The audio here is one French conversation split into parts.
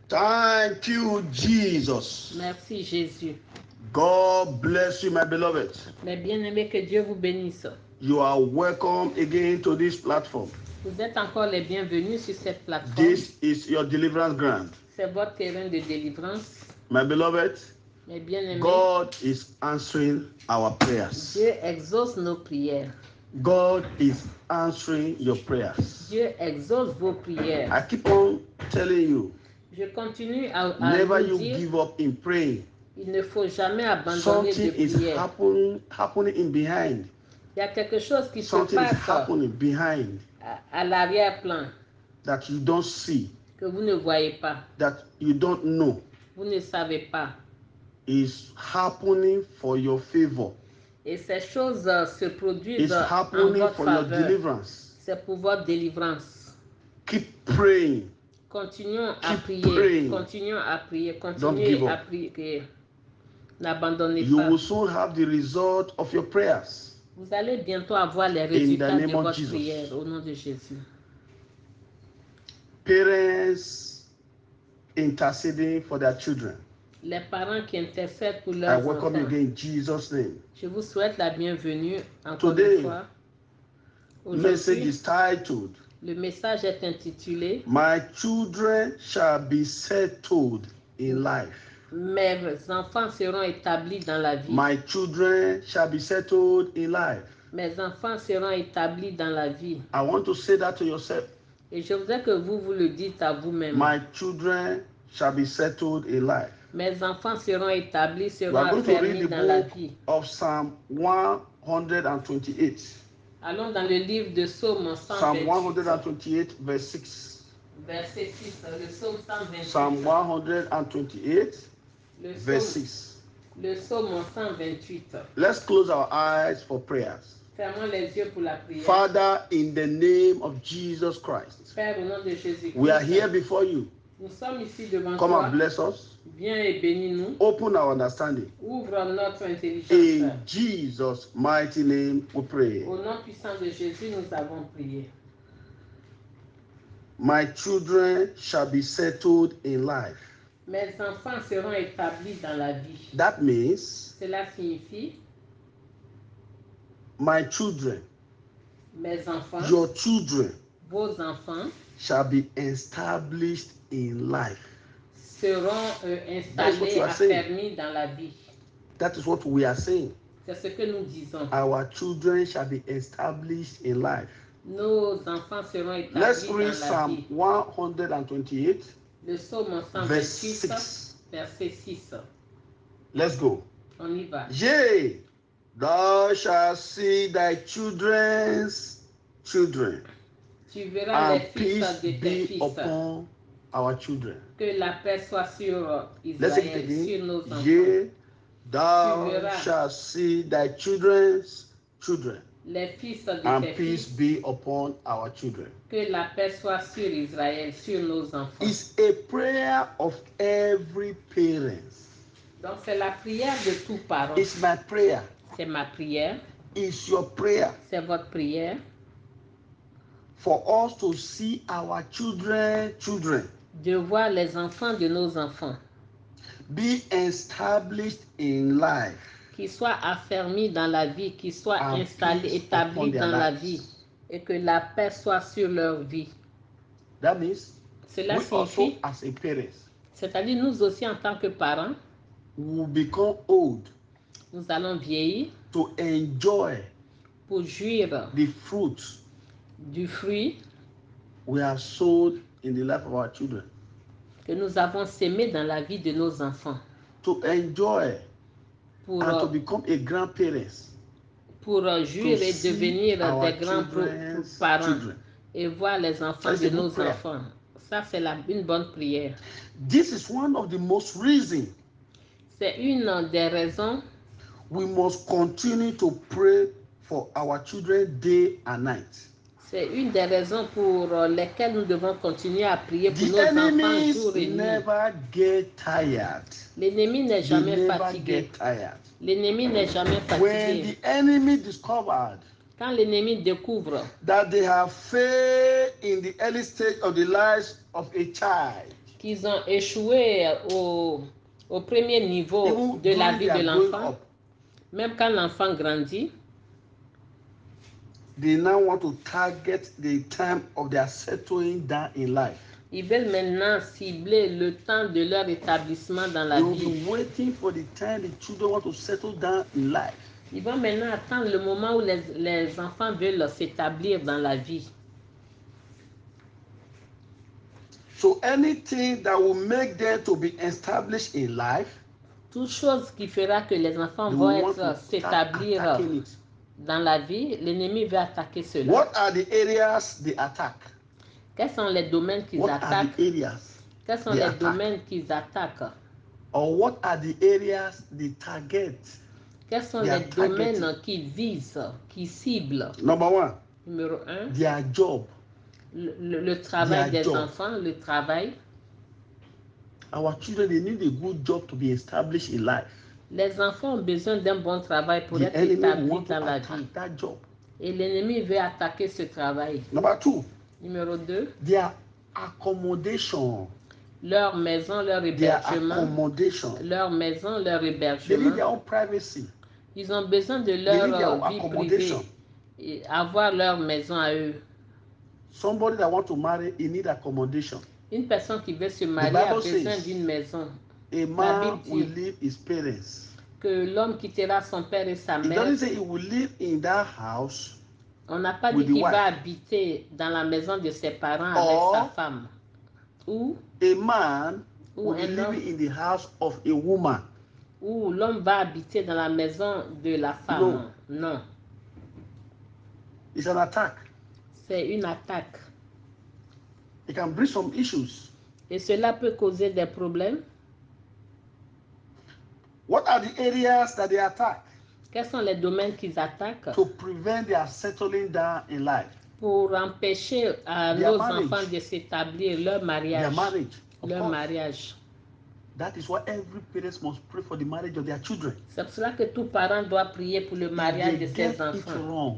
Thank you, Jesus. Merci Jésus. God bless you, my beloved. Mes bien-aimés, que Dieu vous bénisse. You are welcome again to this platform. Vous êtes encore les bienvenus sur cette plateforme. This is your deliverance ground. C'est votre terrain de délivrance. My beloved, Mes bien-aimés, God is answering our prayers. Dieu exauce nos prières. God is answering your prayers. Dieu exauce vos prières. I keep on telling you, Je continue à never vous you dire, give up in praying. il ne faut jamais abandonner Something de is prière. happening in behind. Il y a quelque chose qui se Something is passe happening behind à l'arrière-plan that you don't see, que vous ne voyez pas, that you don't know, vous ne savez pas. is happening for your favor. Et ces choses se produisent It's en happening votre for your faveur. deliverance. C'est pour votre délivrance. Keep praying. Continuons à Keep prier. praying. Continuons à prier. Don't give Continuez à up. prier. N'abandonnez You pas. will soon have the result of your prayers. Vous allez bientôt avoir les In the résultats de name of votre Jesus. prière au nom de Jésus. Parents interceding for their children. Les parents qui intercèdent pour I leurs welcome you enfants. again in Jesus' name. Je vous souhaite la bienvenue encore Today, une fois. Message Aujourd'hui, is titled, le message est intitulé My children shall be settled in life. Mes enfants seront établis dans la vie. My children shall be settled in life. Mes enfants seront établis dans la vie. I want to say that to yourself. Et je voudrais que vous le dites à vous-même. My children shall be settled in life. Mes enfants seront établis, We seront are going to read affermis the dans la book vie. of Psalm 128. Allons dans le livre de Psaume Psalm 128, 128, verse 6. verset 6. Le Psaume 128. Psalm 128, Le verse psaume, 6. le Psaume 128. Let's close our eyes for prayers. Fermons les yeux pour la prière. Father, in the name of Jesus Christ, Père, au nom de Jésus-Christ, we are here before you. nous sommes ici devant Come toi. and bless us. Viens et bénis-nous. Open our understanding. Ouvre notre intelligence. In Jesus' mighty name we pray. Au nom puissant de Jésus, nous avons prié. My children shall be settled in life. Mes enfants seront établis dans la vie. That means Cela signifie, my children, mes enfants, your children vos enfants shall be established in life. seront That's what installés, you are saying. affermis dans la vie. That is what we are saying. C'est ce que nous disons. Our children shall be established in life. Nos enfants seront Let's établis read dans la Psalm vie. 128, Le psaume verse 128, 6. verset 6. Let's go. On y va. Yea, thou shalt see thy children's children, Tu verras les and fils peace de tes be fils. upon our children. Que la paix soit sur Let's take it Israël, sur nos again. enfants. Yea, thou Tu verras. shalt see thy children's children, Les fils de and tes peace fils. be upon our children. Que la paix soit sur Israël, sur nos enfants. It's a prayer of every parent. Donc c'est la prière de tout parent. It's my prayer. C'est ma prière. It's your prayer C'est votre prière. for us to see our children De voir les enfants de nos enfants be established in life. qui soient affermis dans la vie, qui soient And installés, peace établis upon their dans la lives. vie, et que la paix soit sur leur vie. That means Cela we also, signifie, as a parent, c'est-à-dire nous aussi en tant que parents, will become old nous allons vieillir to enjoy pour jouir the fruits du fruit we have sowed in the life of our children. que nous avons sémé dans la vie de nos enfants. To enjoy Pour, and to become a grandparent. pour jouir To et see devenir our des grands children's parents children. et voir les enfants That's de a good nos prayer. enfants. Ça, c'est une bonne prière. This is one of the most reasons C'est une des raisons we must continue to pray for our children day and night. C'est une des raisons pour lesquelles nous devons continuer à prier pour The nos enfants enemies jour et nuit. never get tired. L'ennemi n'est They jamais never fatigué. get tired. L'ennemi n'est jamais When fatigué. the enemy discovered Quand l'ennemi découvre that they have failed in the early stage of the lives of a child, qu'ils ont échoué au premier niveau Even de la during vie de their growing l'enfant, up, même quand l'enfant grandit, they now want to target the time of their settling down in life. ils veulent maintenant cibler le temps de leur établissement dans la They will vie. be waiting for the time the children want to settle down in life. Ils vont maintenant attendre le moment où les enfants veulent s'établir dans la vie. So anything that will make them to be established in life, Toute chose qui fera que les enfants they vont will want to start s'établir attacking it. dans la vie, l'ennemi veut attaquer cela. What are the areas they attack? Quels sont les domaines qu'ils What are attaquent? the areas Quels sont they les attack? domaines qu'ils attaquent? Or what are the areas they target? Quels sont They are les domaines targeting. qu'ils visent, qu'ils ciblent? Number one, Numéro 1, their job. le travail Their des job. enfants, le travail. Our children, they need a good job to be established in life. Les enfants ont besoin d'un bon travail pour The être enemy will établis want to dans la attack vie. that job. Et l'ennemi veut attaquer ce travail. Number two, Numéro 2, their accommodation. leur maison, leur Their hébergement. accommodation. Leur maison, leur They need hébergement. their own privacy. Ils ont besoin de They need their leur own vie accommodation. privée. Et avoir leur maison à eux. Somebody that want to marry, he need accommodation. Une personne qui veut se marier Bible a besoin says, d'une maison. A man will leave his parents. Que l'homme quittera son père et sa It mère. doesn't say he will live in that house. On n'a pas dit with the qu'il wife. va habiter dans la maison de ses parents avec Or, sa femme. Ou A man Ou will be un homme. living in the house of a woman. l'homme va habiter dans la maison de la femme. Non, It's an attack. c'est une attaque. It can bring some issues. Et cela peut causer des problèmes. What are the areas that they attack Quels sont les domaines qu'ils attaquent to prevent their settling down in life? pour empêcher à Their nos marriage. enfants de s'établir, leur Their mariage. marriage. Of Leur course. mariage. That is why every parent must pray for the marriage of their children. C'est pour cela que tout parent doit prier pour le If mariage they de get ses it enfants. wrong,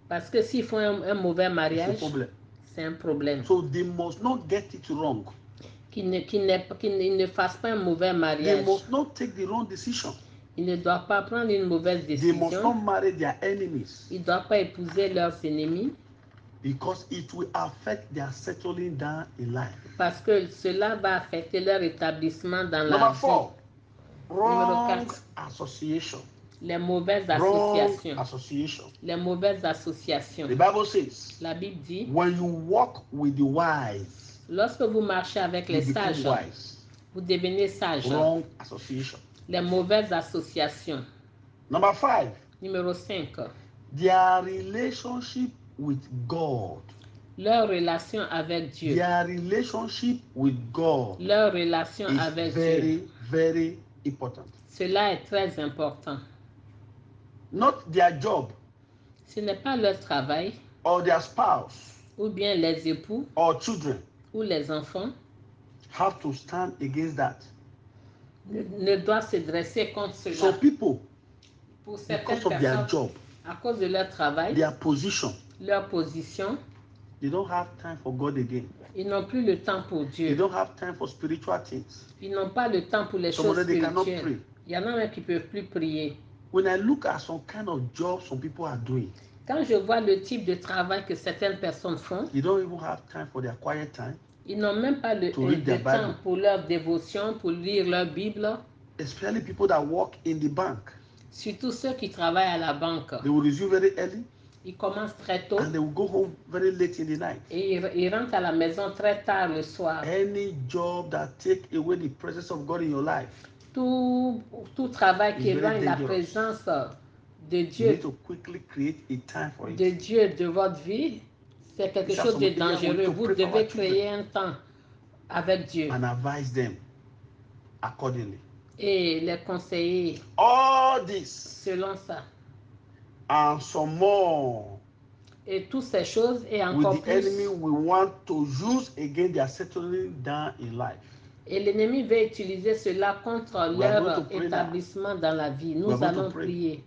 Parce que s'ils font un mauvais it's a mariage, problem. c'est un problème. So they must not get it wrong. Qu'ils ne fassent pas un mauvais They mariage. must not take the wrong decision. Ils ne doivent pas prendre une mauvaise They must décision. not marry their enemies Ils ne doivent pas épouser leurs ennemis because it will affect their settling down in life. parce que cela va affecter leur établissement dans la Number vie. 4, Numéro wrong 4. association. Les mauvaises Wrong associations. association. Les mauvaises associations. The Bible says, La Bible dit, when you walk with the wise, lorsque vous marchez avec les you become sages, wise. vous devenez sage. Wrong association. Les mauvaises associations. Number 5, Numéro 5. their relationship with God. Leur relation avec Dieu. Their relationship with God Leur relation is avec very, Dieu. very important. Cela est très important. Not their job Ce n'est pas leur travail or their spouse ou bien les époux or children ou les enfants have to stand against that. ne doivent se dresser contre cela. Some people, Pour certaines because of their personnes, job, à cause de leur travail, their position, leur position, they don't have time for God again. ils n'ont plus le temps pour They Dieu. don't have time for spiritual things. Ils n'ont pas le temps pour les Some of choses them, they cannot spirituelles. pray. Il y en a même qui ne peuvent plus prier. When I look at some kind of job some people are doing, Quand je vois le type de travail que certaines personnes font, they don't even have time for their quiet time, ils n'ont même pas le To read their temps Bible. pour leur dévotion, pour lire leur Bible. especially people that work in the bank. Surtout ceux qui travaillent à la banque. They will resume very early Ils commencent très tôt and they will go home very late in the night. et ils rentrent à la maison très tard le soir. Any job that take away the presence of God in your life, Tout travail qui It's very éloigne la dangerous. présence de you Dieu, need to quickly create a time for de it. Dieu de votre vie, c'est quelque It's chose de something that we dangereux. need to Vous pray for devez our children. créer un temps avec Dieu And advise them accordingly. et les conseiller All this selon ça. and some more Et toutes ces choses et will encore the enemy plus. will want to use against their settling down in life. Et l'ennemi va utiliser cela contre We are going leur to pray now. établissement dans la vie. We are Nous going to allons pray. prier.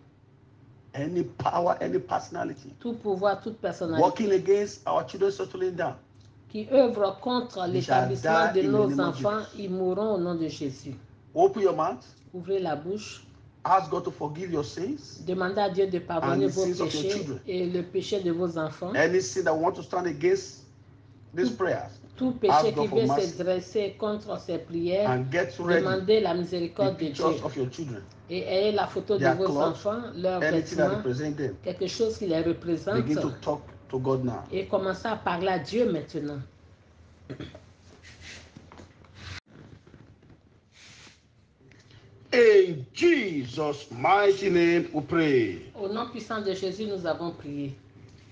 Any power, any personality Tout pouvoir, toute personnalité working against our children settling down, qui œuvrent contre They shall l'établissement die de in the nos name of enfants, Jesus. ils mourront au nom de Jésus. Open your mouth. Ouvrez la bouche. Ask God to forgive your sins. Demandez à Dieu de pardonner And the vos sins of your péchés children. et le péché de vos enfants. Any sin that want to stand against these prayers, Tout péché ask qui God for veut se mercy dresser contre ces prières, and get ready demandez la the miséricorde de Dieu. pictures of your children, Et ayez la photo de their vos clothes, enfants, leurs anything that vêtements, represents them. quelque chose qui les représente. Begin to talk to God now. Et commencez à parler à Dieu maintenant. In Jesus' mighty name we pray. Au nom puissant de Jésus, nous avons prié.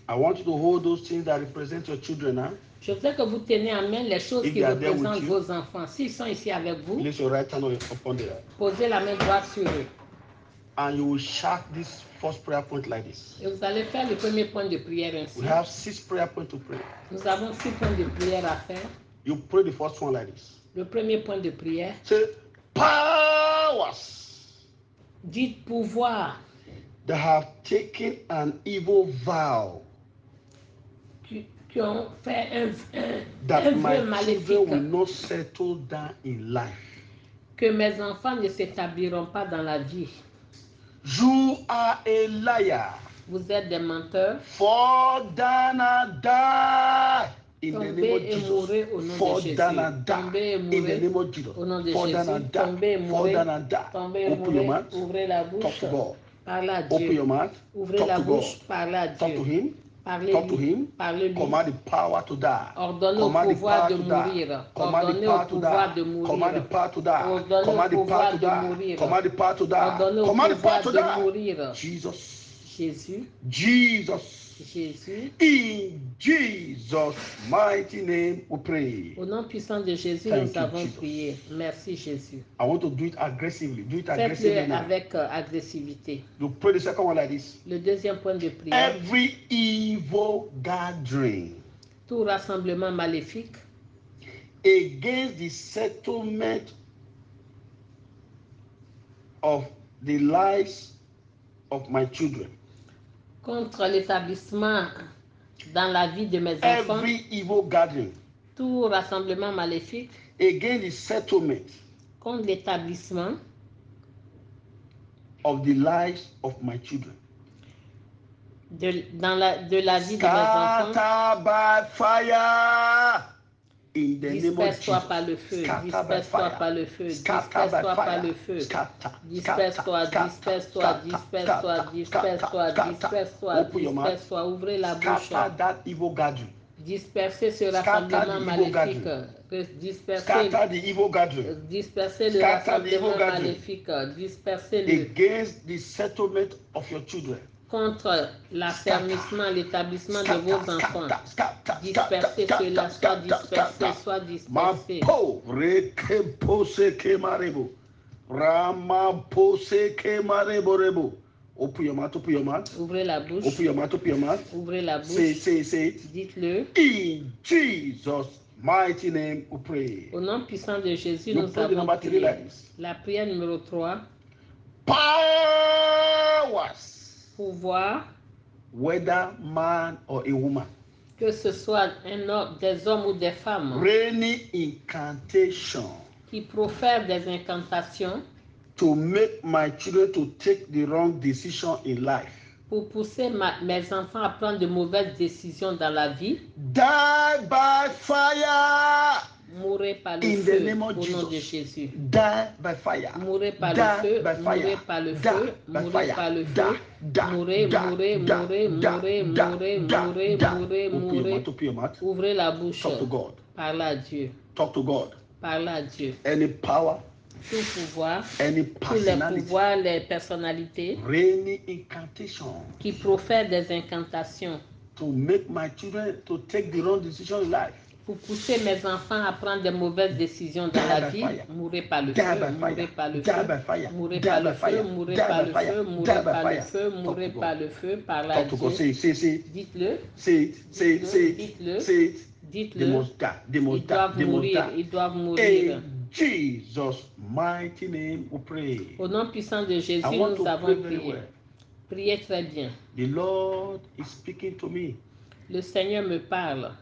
I want you to hold those things that represent your children now. Je voudrais que vous teniez en main les choses If qui they are there représentent with you, vos enfants. S'ils sont ici avec vous, Place your right hand upon them. posez la main droite sur eux. And you will shout this first prayer point like this. Et vous allez faire le premier point de prière ainsi. We have 6 prayer points to pray. Nous avons 6 points de prière à faire. You pray the first one like this. Le premier point de prière, Say, powers dites pouvoir that have taken an evil vow qui ont fait un that my vœu maléfique, children will not settle down in life. que mes enfants ne s'établiront pas dans la vie. You are a liar. Vous êtes des menteurs. Fall down and die. In the name of Tombez et Jesus. mourrez au nom Fall de Jésus. down and Tombez et die. In the mourrez name of Jesus. au nom de Fall down Jésus. and Tombez et die. Fall mourrez. down and die. Tombez et Open your mourrez. mouth. Ouvrez la Talk bouche. to God. Parlez à Open your Dieu. mouth. Ouvrez Talk la to bouche. God. Parlez à Talk to Dieu. Him. Parlez Talk to Him. Parlez-lui. Command the power to die. Ordonnez au Command the pouvoir power de to mourir. die. Command the Ordonnez au power to pouvoir de die. Command the mourir. power to die. Ordonnez Command au the power pouvoir to de die. mourir. Command the power to die. Ordonnez au Command the power pouvoir to de die. mourir. Jesus. Jésus. Jesus. Jésus. In Jesus' mighty name we pray. Au nom puissant de Jésus, Thank nous you, avons Jesus. prié. Merci Jésus. I want to do it aggressively. Do it aggressively Faites-le now. avec agressivité. You pray the second one like this. Le deuxième point de prière, Every evil gathering tout rassemblement maléfique against the settlement of the lives of my children. contre l'établissement dans la vie de mes enfants, Every evil gathering tout rassemblement maléfique against the settlement contre l'établissement of the lives of my children. de la vie de mes enfants. Scatter by fire. In the name of Disperse-toi Jesus. par le feu, Scatter by disperse-toi fire. par le feu, Scatter by disperse-toi par fire. le feu. Scatter, Disperse-toi, scatter, disperse-toi, scatter, disperse-toi, scatter, disperse-toi, scatter. disperse-toi, Open your mouth. disperse-toi, ouvrez la bouche. Scatter that evil gathering. Disperser ce Scatter rassemblement the evil maléfique. Disperser, Scatter the evil gathering disperser le Scatter the evil rassemblement gathering. maléfique. Disperser-le against the settlement of your children. contre l'affermissement, l'établissement de vos enfants. Dispersez cela, soit dispersé, soit dispersé. Mapo rekepose kemarebo. Ramapose kemarebo. Open your mouth, open your mouth. Ouvrez la bouche. Open your mouth, open your mouth. Ouvrez la Say, bouche. say it. Dites-le. In Jesus' mighty name we pray. Au nom puissant de Jésus, You nous pray the avons number 3 prié. like this. La prière numéro 3. Powers. Pouvoir, Whether man or a woman. que ce soit un homme, des hommes ou des femmes, Rainy incantation qui profèrent des incantations to make my children to take the wrong decision in life. pour pousser mes enfants à prendre de mauvaises décisions dans la vie, Die by fire. mourrez par le In feu the name au of nom de Jesus. Jésus. Die by fire. Mourrez par Die le feu, by mourrez fire. par le Die feu, by mourrez fire. par le Die, feu, die, mourrez, die, mourrez, die, mourrez, die, mourrez, die, mourrez, die, mourrez, die. mourrez, Open your mourrez. mouth, open your mouth. Ouvrez la bouche, Talk to God. parlez à Dieu, Talk to God. parlez à Dieu. Any power, Tout pouvoir, any tous les personality, pouvoirs, les personnalités rainy incantation qui profèrent des incantations to make my children to take the wrong decision in life. pour pousser mes enfants à prendre de mauvaises décisions dans la vie, mourrez par le feu, mourrez par le feu, mourrez par le feu, mourrez par le feu, mourrez par le feu, mourrez par le feu, par la Talk to God. Dieu. Say. Dites-le, Say it. Dites-le. Say it. They dites-le, must die. They ils must die. doivent They must mourir, die. ils doivent mourir. In Jesus' mighty name we pray. Au nom puissant de Jésus, I want nous to avons pray very prié. well. Priez très bien. The Lord is speaking to me. Le Seigneur me parle.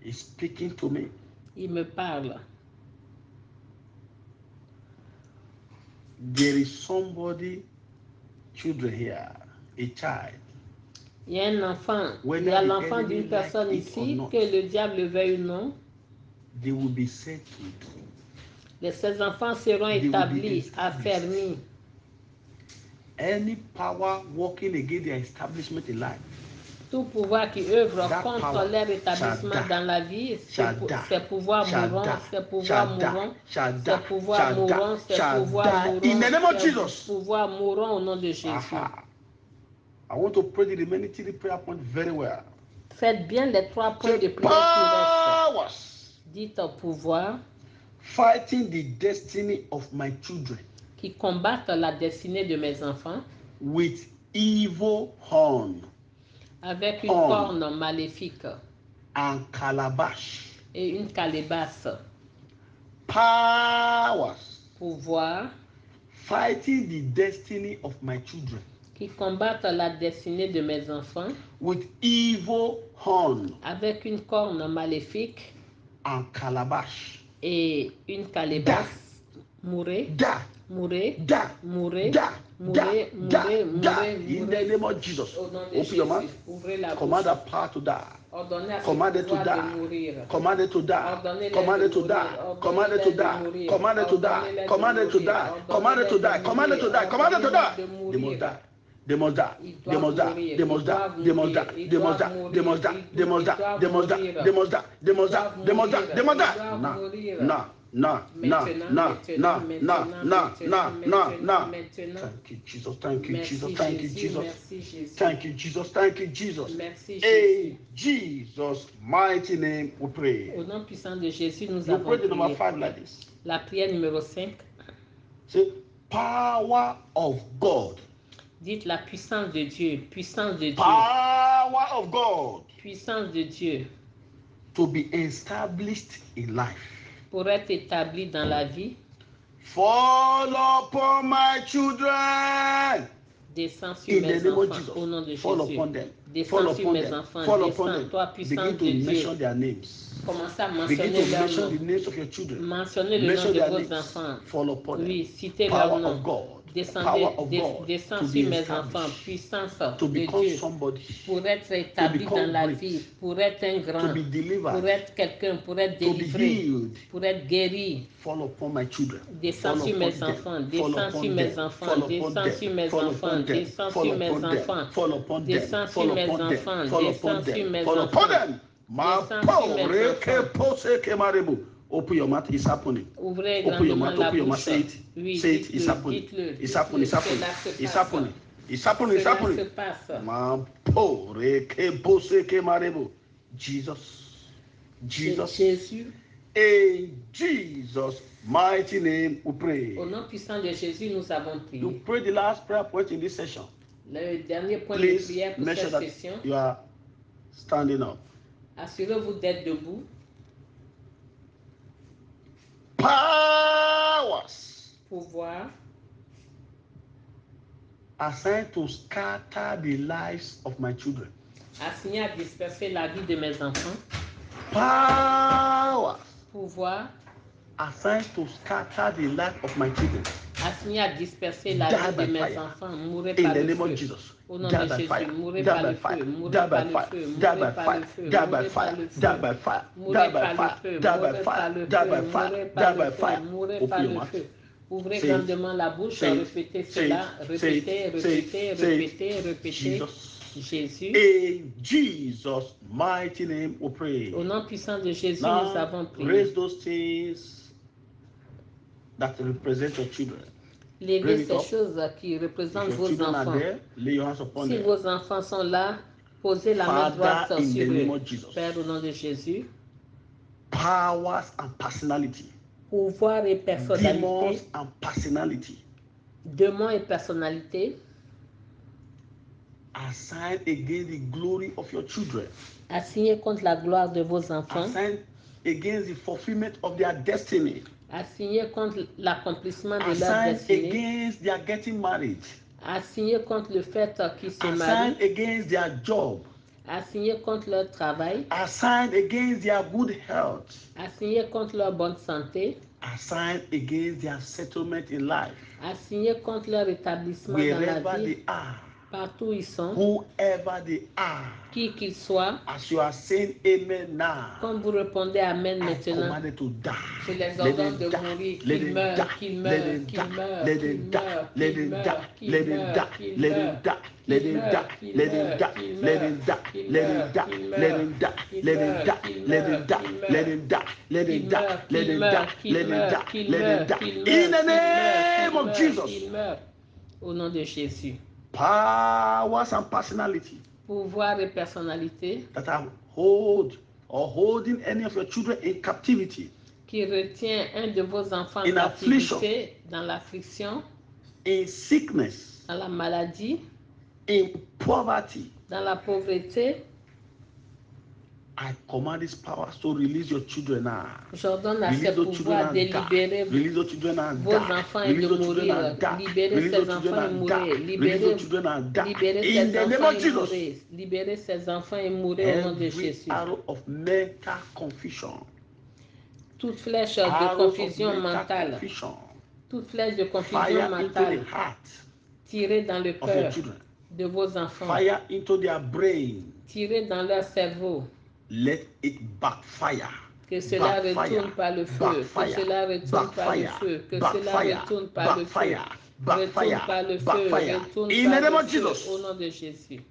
He's speaking to me. Il me parle. There is somebody, children here, a child. Il y a un enfant, il y a l'enfant d'une personne ici, que le diable le veuille ou non. They will be settled. Ces enfants seront établis, affermis. Any power working against their establishment in life, tout pouvoir qui œuvre contre leur établissement dans la vie, ces pouvoirs mourront, ces pouvoirs mourront, ces pouvoirs mourront, ces pouvoirs mourront, ces pouvoirs mourront au nom de Jésus. I want to pray the remaining 3 prayer points very well. Faites bien les 3 points de prière qui restent. Dites au pouvoir fighting the destiny of my children, qui combattent la destinée de mes enfants with evil horn, avec une corne maléfique and calabash, et une calebasse. Powers pouvoir fighting the destiny of my children, qui combattent la destinée de mes enfants with evil horn, avec une corne maléfique and calabash, et une calebasse. Mourez, mourez, mourez, mourez, mourez, mourez. In the name of Jesus, open your mouth. Command that power to die. Command it to die. Command it to die. Command it to die. Command it to die. Command it to die. Command it to die. Command it to die. Command it to die. Command it to die. They must die. They must die. They must die. They must die. They must die. They must die. They must die. They must die. They must die. They must die. They must die. They must die. They must die. No. Thank you, Jesus. Thank you, Jesus. Thank you, Jesus. Thank you, Jesus. Thank you, Jesus. In Jesus' mighty name we pray. Au nom puissant de Jésus, nous You avons pray the number prié. 5 like this. La prière numéro 5. Say, power of God. Dites la puissance de Dieu. Puissance de Dieu. Power of God. Puissance de Dieu. To be established in life. Pour être établi dans la vie. Fall upon my children. Descends sur mes enfants au nom de Jésus. Descends sur mes enfants. Descends, toi, puissance de Dieu. Commencez à mentionner leur nom. Mentionnez le nom de vos enfants. Oui, citez leur nom. Descends sur mes enfants. Puissance de Dieu. Pour être établi dans la vie. Pour être un grand. Pour être quelqu'un. Pour être délivré. Pour être guéri. Descends sur mes enfants. Descends sur mes enfants. Descends sur mes enfants. Descends sur mes enfants. Descends sur mes enfants. Descends sur mes enfants. Open your mouth, it's happening. Ouvrez Open your mouth, grandement la bouche. say it. Oui, Say it, it's happening. It's happening, it's happening. It's happening. It's happening, it's happening. Cela se passe. Jesus. Jésus. In Jesus' mighty name we pray. Au nom puissant de Jésus, nous avons prié. You pray the last prayer point in this session. Le dernier point Please de prière pour make sure cette that session. you are standing up. Assurez-vous d'être debout. Powers Pouvoir assigned to scatter the lives of my children. assigné à disperser la vie de mes enfants. Powers Pouvoir assigned to scatter the life of my children. assigné à disperser la vie de mes enfants. Mourez In par the le name of feu. Jesus. Au nom Die de by Jésus, fire. mourez Die par by le fire. feu. Die Mourez by par le fire. feu. Die by Mourez par fire. le feu. Die by Mourez par fire. le Die feu. by fire. Mourez Die by par le fire. feu. Die by Mourez par fire. le Die by feu. fire. Mourez Die par by le feu. fire. Mourez Open par your le mouth. feu. Ouvrez Say it. grandement la bouche. Say it. Répétez Say cela. it. Répétez, répétez, répétez, répétez. Jesus. Jésus. In Jesus' mighty name we pray. Au nom puissant de Jésus, Now, nous avons prié. raise those things that represent your children. Levez ces choses qui représentent If your vos children are enfants. there, lay your hands upon Si them. vos enfants sont là, posez la main Father, droite in sur the name eux. of Jesus. Père, au nom de Jésus. Powers and personality. Pouvoir et Demons personnalité. and personality. Démons et personnalité. Assigned against the glory of your children. Assigné contre la gloire de vos enfants. Assigned against the fulfillment of their destiny. Assigné contre l'accomplissement de leur Assigned destinée. against their getting married. Assigné contre le fait qu'ils se Assigned marient. against their job. Assigné contre leur travail. Assigned against their good health. Assigné contre leur bonne santé. Assigned against their settlement in life. Assigné contre leur établissement dans la vie. Wherever they are. Partout où ils sont. Whoever they are. Qui qu'ils soient. As you are saying amen now. Comme vous répondez amen maintenant. Je les ordonne de mourir, qu'ils meurent, qu'ils meurent, qu'ils meurent, qu'ils meurent, qu'ils meurent, qu'ils meurent, qu'ils meurent, let him die, let him die, let him die, let him die, let him die, let him die, let him die, let him die, let him die, let him die, let him die, let him die. In the name of Jesus. Au nom de Jésus. Powers and personality. Pouvoir et personnalité. That are holding any of your children in captivity. Qui retient un de vos enfants en captivité, dans l'affliction. In sickness. Dans la maladie. In poverty. Dans la pauvreté. I command these powers to release your children now. J'ordonne à ces pouvoirs de libérer vos enfants et de mourir. Libérez ces enfants et mourir. Libérez ces enfants et mourir. Libérez ces enfants et mourir au nom de Jésus. Arrow of mental confusion. Toute flèche de confusion mentale. Toute flèche de confusion mentale. Tirée dans le cœur de vos enfants. Fire into their brain. Tirée dans leur cerveau. Let it backfire. Que cela retourne par le feu. Que cela retourne par le feu. Que cela retourne par le feu. Retourne par le feu. Retourne par le feu. Au nom de Jésus.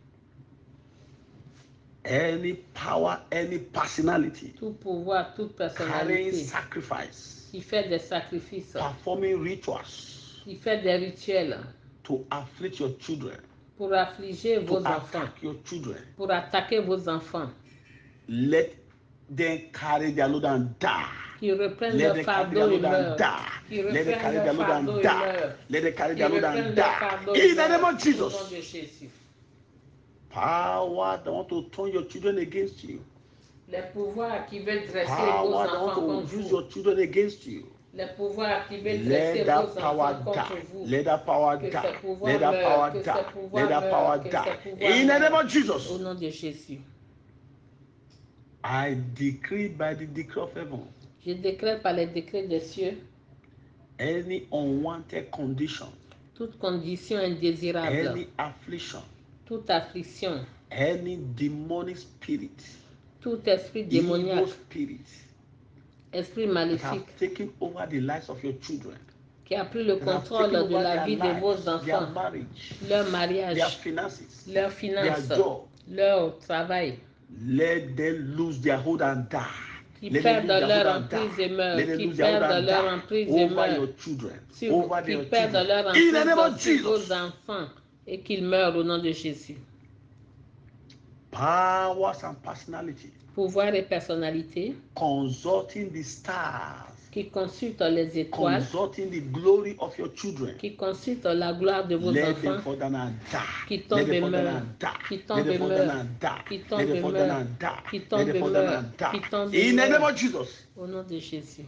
Any power, any personality. Tout pouvoir, toute personnalité. Sacrifice. Qui fait des sacrifices. Performing rituals. Qui fait des rituels. To afflict your children. Pour affliger vos enfants. Your children. Pour attaquer vos enfants. Let them carry their load and die. Qui reprennent leur fardeau et meurent. Qui reprennent leur fardeau et meurent. Let them carry their load and die. In the name of Jesus. Power that want to turn your children against you. Les pouvoirs qui veulent dresser vos enfants contre vous. Use your children against you. Les pouvoirs qui veulent dresser vos enfants contre vous. Let that power die. Let that power die. Let that power die. In the name of Jesus. Au nom de Jésus. I decree by the decree of heaven. Je décrète par les décrets des cieux. Any unwanted condition. Toute condition indésirable. Any affliction. Toute affliction. Any demonic spirit. Tout esprit démoniaque. Evil spirit. Esprit maléfique. Have taken over the lives of your children. Qui a pris le contrôle de la vie de vos enfants. Leur mariage. Leurs finances. Leur travail. Let them lose their hold and die. Qui perdent leur emprise et meurent. Qui perdent leur emprise et meurent. Qui perdent leur emprise sur vos enfants et qu'ils meurent au nom de Jésus. Powers and personality. Pouvoir et personnalité. Consulting the stars. Qui consulte les étoiles. Consulting the glory of your children. Qui consulte la gloire de vos enfants. Qui tombent et meurent. Qui tombent et meurent. Qui tombent et meurent. Qui tombent et meurent. Qui tombent et meurent. Au nom de Jésus.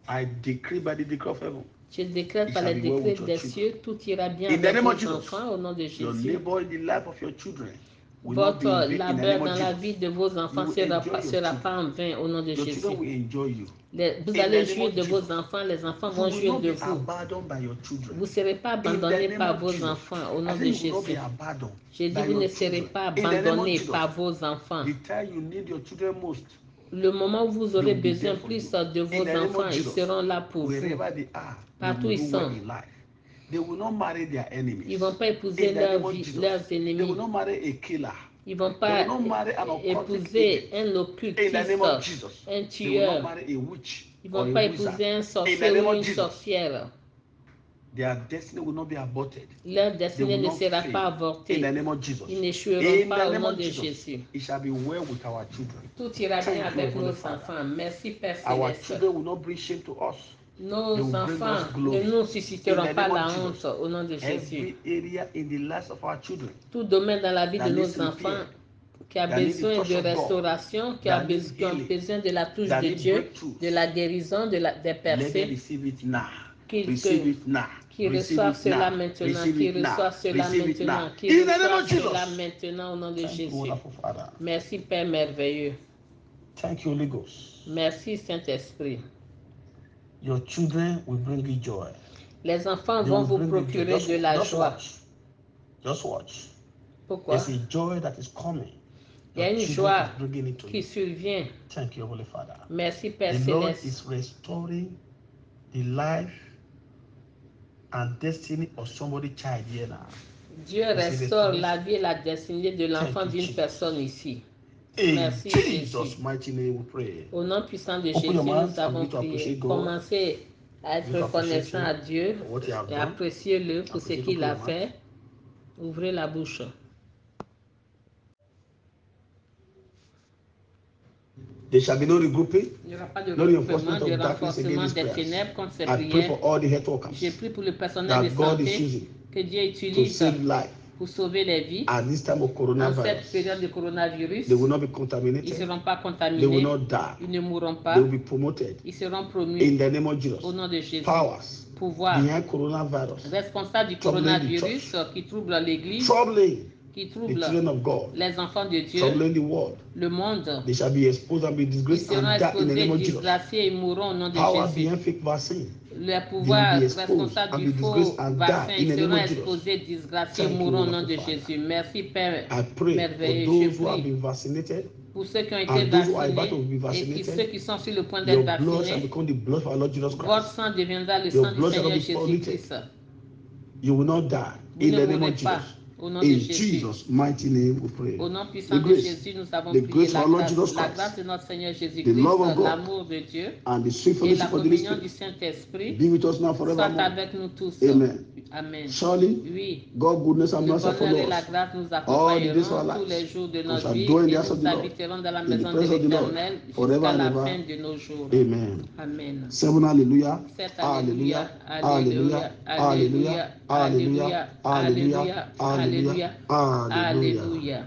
I decree by the decree of heaven. Je décrète par les décrets des cieux, tout ira bien avec vos enfants au nom de Jésus. Your labor in the life of your children. Votre labeur dans la vie de vos enfants ne sera pas en vain au nom de Jésus. Vous allez jouir de vos enfants, les enfants vont jouir de vous. Vous ne serez pas abandonnés par vos enfants au nom de Jésus. J'ai dit, vous ne serez pas abandonnés par vos enfants. Le moment où vous aurez besoin plus de vos enfants, ils seront là pour vous. Partout où ils sont. Ils ne vont pas épouser leurs ennemis. Ils ne vont pas épouser un occultiste, un tueur. Ils ne vont pas épouser un sorcier ou une sorcière. Leur destinée ne sera pas avortée. Ils n'échoueront pas au nom de Jésus. Tout ira bien avec nos enfants. Merci Père Céleste. Nos enfants ne nous susciteront pas la honte au nom de Jésus. Tout domaine dans la vie de nos enfants qui a besoin de restauration, qui a besoin de la touche de Dieu, de la guérison, des percées, Receive it now. Qui reçoivent cela maintenant, qui reçoivent cela maintenant, qui reçoivent cela maintenant au nom de Jésus. Merci Père merveilleux. Thank you, Holy Ghost. Merci Saint-Esprit. Your children will bring you joy. Les enfants vont vous procurer de la joie. Just watch. Pourquoi? There's a joy that is coming. Il y a une joie qui survient. Thank you, Holy Father. Merci Père Céleste. The Lord Céleste. is restoring the life and destiny of somebody's child here now. Dieu restaure la vie et la destinée de l'enfant d'une personne ici. Merci Jesus' mighty name we pray. Au nom puissant de Jésus, nous avons prié. Commencez à être reconnaissant à Dieu et appréciez-le pour ce qu'il a fait. Ouvrez la bouche. There shall be no regrouping. Il n'y aura pas de regroupement, de renforcement des ténèbres contre ces prières. J'ai prié pour le personnel de santé que Dieu utilise pour sauver les vies. At this time of en cette période de coronavirus, they will not be contaminated. Ils ne seront pas contaminés. They will not die. Ils ne mourront pas. They will be promoted. Ils seront promus. In the name of Jesus. Au nom de Jésus. Powers pouvoir behind coronavirus, responsable du coronavirus qui trouble l'Église, qui trouble les enfants de Dieu, le monde. They shall be exposed and be disgraced and die in the name of Jesus. Disgraciés et mourront au nom de Power Jésus. behind fake vaccine. Les pouvoirs responsables du faux vaccin seront exposés, disgraciés et mourront au nom de Jésus. Merci Père merveilleux. Je prie pour ceux qui ont été vaccinés et ceux qui sont sur le point d'être vaccinés. Votre sang deviendra le sang du Seigneur Jésus-Christ. You will not die in the name of Jesus. In Jesus' mighty name we pray. Au nom puissant de Jésus, nous avons prié la grâce de notre Seigneur Jésus-Christ, l'amour de Dieu et la communion du Saint-Esprit soit avec nous tous. Amen. Amen. Surely, oui. God, goodness and mercy follow us. La grâce nous accompagneront tous les jours de notre vie et nous habiterons dans la maison de l'Éternel jusqu'à la fin de nos jours. Amen. Amen. 7 Hallelujah. Alléluia. Alléluia. Alléluia. Alléluia. Alléluia. Alléluia. Alléluia.